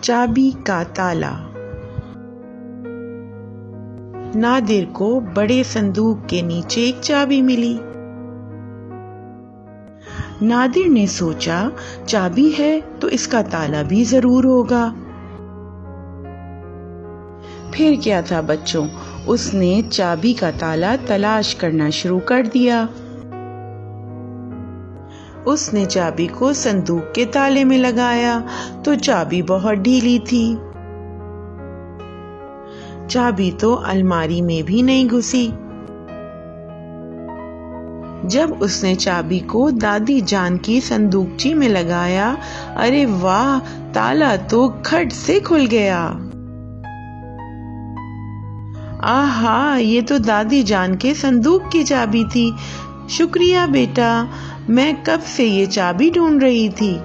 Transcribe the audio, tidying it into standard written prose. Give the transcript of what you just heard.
चाबी का ताला। नादिर को बड़े संदूक के नीचे एक चाबी मिली। नादिर ने सोचा, चाबी है तो इसका ताला भी जरूर होगा। फिर क्या था बच्चों, उसने चाबी का ताला तलाश करना शुरू कर दिया। उसने चाबी को संदूक के ताले में लगाया तो चाबी बहुत ढीली थी। चाबी तो अलमारी में भी नहीं घुसी। जब उसने चाबी को दादी जान की संदूकची में लगाया, अरे वाह, ताला तो खट से खुल गया। आहा, ये तो दादी जान के संदूक की चाबी थी। शुक्रिया बेटा, मैं कब से ये चाबी ढूंढ रही थी।